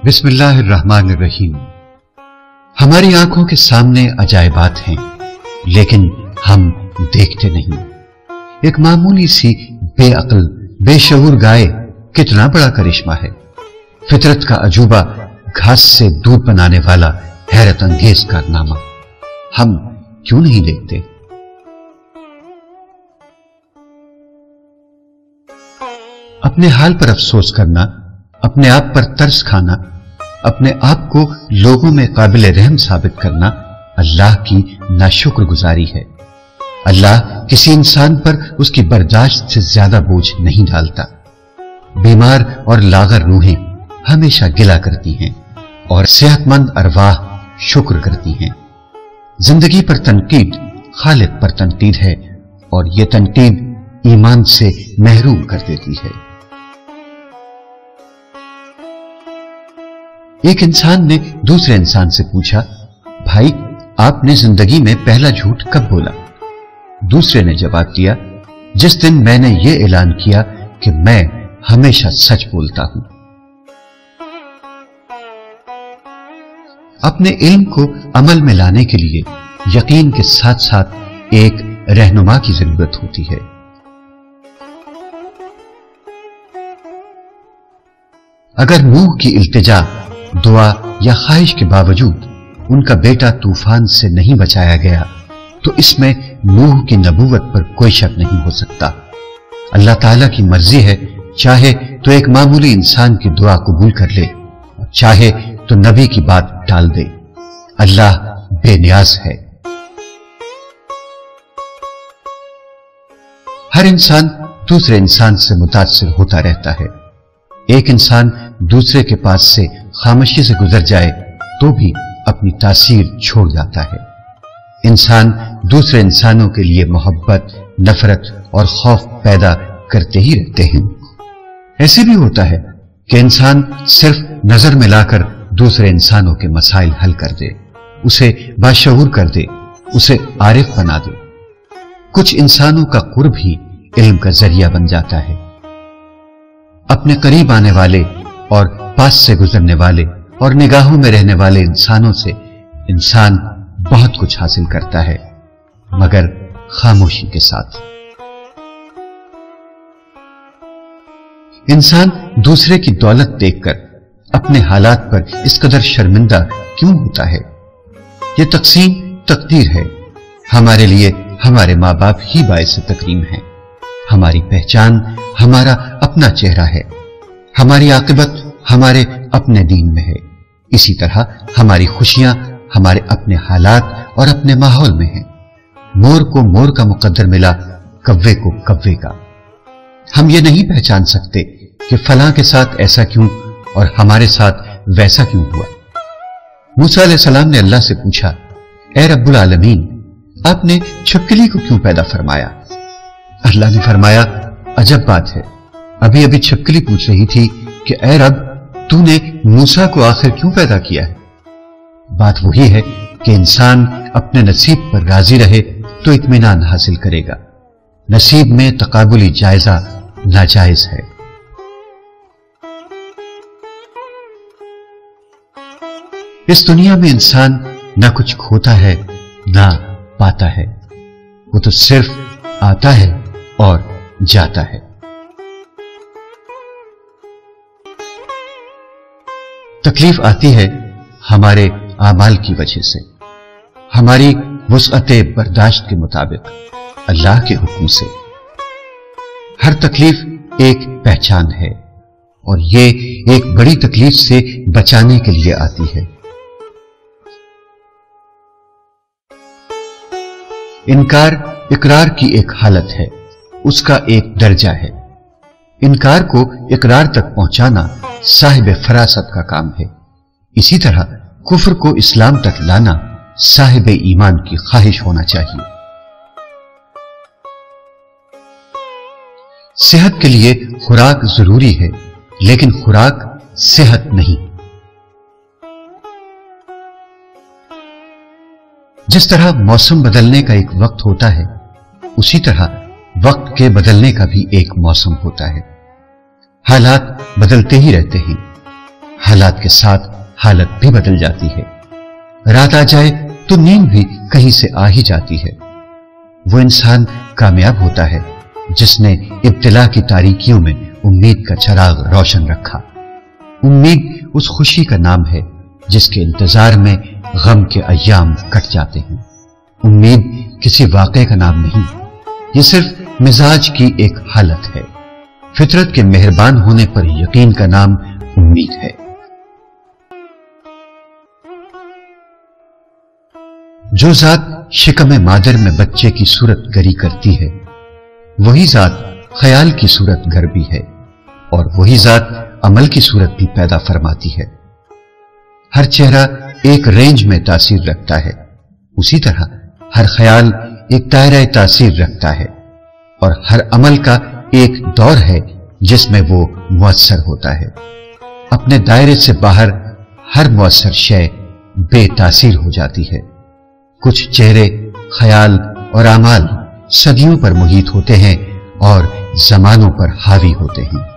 بسم اللہ الرحمن الرحیم۔ ہماری آنکھوں کے سامنے عجائبات ہیں لیکن ہم دیکھتے نہیں۔ ایک معمولی سی بے عقل بے شعور گائے کتنا بڑا کرشمہ ہے۔ فطرت کا عجوبہ، گھاس سے دودھ بنانے والا حیرت انگیز کارنامہ، ہم کیوں نہیں دیکھتے؟ اپنے حال پر افسوس کرنا، اپنے آپ پر ترس کھانا، اپنے آپ کو لوگوں میں قابل رحم ثابت کرنا اللہ کی ناشکر گزاری ہے۔ اللہ کسی انسان پر اس کی برداشت سے زیادہ بوجھ نہیں ڈالتا۔ بیمار اور لاغر روحیں ہمیشہ گلہ کرتی ہیں اور صحت مند ارواح شکر کرتی ہیں۔ زندگی پر تنقید خالق پر تنقید ہے اور یہ تنقید ایمان سے محروم کر دیتی ہے۔ ایک انسان نے دوسرے انسان سے پوچھا، بھائی آپ نے زندگی میں پہلا جھوٹ کب بولا؟ دوسرے نے جواب دیا، جس دن میں نے یہ اعلان کیا کہ میں ہمیشہ سچ بولتا ہوں۔ اپنے علم کو عمل میں لانے کے لیے یقین کے ساتھ ساتھ ایک رہنما کی ضرورت ہوتی ہے۔ اگر نوح کی التجا، دعا یا خواہش کے باوجود ان کا بیٹا طوفان سے نہیں بچایا گیا تو اس میں نوح کی نبوت پر کوئی شک نہیں ہو سکتا۔ اللہ تعالیٰ کی مرضی ہے، چاہے تو ایک معمولی انسان کی دعا قبول کر لے، چاہے تو نبی کی بات ٹال دے۔ اللہ بے نیاز ہے۔ ہر انسان دوسرے انسان سے متاثر ہوتا رہتا ہے۔ ایک انسان دوسرے کے پاس سے خاموشی سے گزر جائے تو بھی اپنی تاثیر چھوڑ جاتا ہے۔ انسان دوسرے انسانوں کے لیے محبت، نفرت اور خوف پیدا کرتے ہی رہتے ہیں۔ ایسے بھی ہوتا ہے کہ انسان صرف نظر ملا کر دوسرے انسانوں کے مسائل حل کر دے، اسے باشعور کر دے، اسے عارف بنا دے۔ کچھ انسانوں کا قرب ہی علم کا ذریعہ بن جاتا ہے۔ اپنے قریب آنے والے اور پاس سے گزرنے والے اور نگاہوں میں رہنے والے انسانوں سے انسان بہت کچھ حاصل کرتا ہے، مگر خاموشی کے ساتھ۔ انسان دوسرے کی دولت دیکھ کر اپنے حالات پر اس قدر شرمندہ کیوں ہوتا ہے؟ یہ تقسیم تقدیر ہے۔ ہمارے لیے ہمارے ماں باپ ہی باعث تکریم ہیں۔ ہماری پہچان ہمارا اپنا چہرہ ہے۔ ہماری عاقبت ہمارے اپنے دین میں ہے۔ اسی طرح ہماری خوشیاں ہمارے اپنے حالات اور اپنے ماحول میں ہیں۔ مور کو مور کا مقدر ملا، کوے کو کوے کا۔ ہم یہ نہیں پہچان سکتے کہ فلاں کے ساتھ ایسا کیوں اور ہمارے ساتھ ویسا کیوں ہوا۔ موسیٰ علیہ السلام نے اللہ سے پوچھا، اے رب العالمین، آپ نے چھپکلی کو کیوں پیدا فرمایا؟ اللہ نے فرمایا، عجب بات ہے، ابھی ابھی چھپکلی پوچھ رہی تھی کہ اے رب، تو نے موسیٰ کو آخر کیوں پیدا کیا ہے؟ بات وہی ہے کہ انسان اپنے نصیب پر راضی رہے تو اطمینان حاصل کرے گا۔ نصیب میں تقابلی جائزہ ناجائز ہے۔ اس دنیا میں انسان نہ کچھ کھوتا ہے نہ پاتا ہے، وہ تو صرف آتا ہے اور جاتا ہے۔ تکلیف آتی ہے ہمارے اعمال کی وجہ سے، ہماری وسعت برداشت کے مطابق، اللہ کے حکم سے۔ ہر تکلیف ایک پہچان ہے اور یہ ایک بڑی تکلیف سے بچانے کے لیے آتی ہے۔ انکار اقرار کی ایک حالت ہے، اس کا ایک درجہ ہے۔ انکار کو اقرار تک پہنچانا صاحب فراست کا کام ہے۔ اسی طرح کفر کو اسلام تک لانا صاحب ایمان کی خواہش ہونا چاہیے۔ صحت کے لیے خوراک ضروری ہے، لیکن خوراک صحت نہیں۔ جس طرح موسم بدلنے کا ایک وقت ہوتا ہے، اسی طرح وقت کے بدلنے کا بھی ایک موسم ہوتا ہے۔ حالات بدلتے ہی رہتے ہیں، حالات کے ساتھ حالت بھی بدل جاتی ہے۔ رات آ جائے تو نیند بھی کہیں سے آ ہی جاتی ہے۔ وہ انسان کامیاب ہوتا ہے جس نے ابتلا کی تاریکیوں میں امید کا چراغ روشن رکھا۔ امید اس خوشی کا نام ہے جس کے انتظار میں غم کے ایام کٹ جاتے ہیں۔ امید کسی واقعے کا نام نہیں، یہ صرف مزاج کی ایک حالت ہے۔ فطرت کے مہربان ہونے پر یقین کا نام امید ہے۔ جو ذات شکم مادر میں بچے کی صورت گری کرتی ہے، وہی ذات خیال کی صورت گر بھی ہے، اور وہی ذات عمل کی صورت بھی پیدا فرماتی ہے۔ ہر چہرہ ایک رینج میں تاثیر رکھتا ہے، اسی طرح ہر خیال ایک دائرہ تاثیر رکھتا ہے، اور ہر عمل کا ایک دور ہے جس میں وہ مؤثر ہوتا ہے۔ اپنے دائرے سے باہر ہر مؤثر شے بے تاثیر ہو جاتی ہے۔ کچھ چہرے، خیال اور اعمال صدیوں پر محیط ہوتے ہیں اور زمانوں پر حاوی ہوتے ہیں۔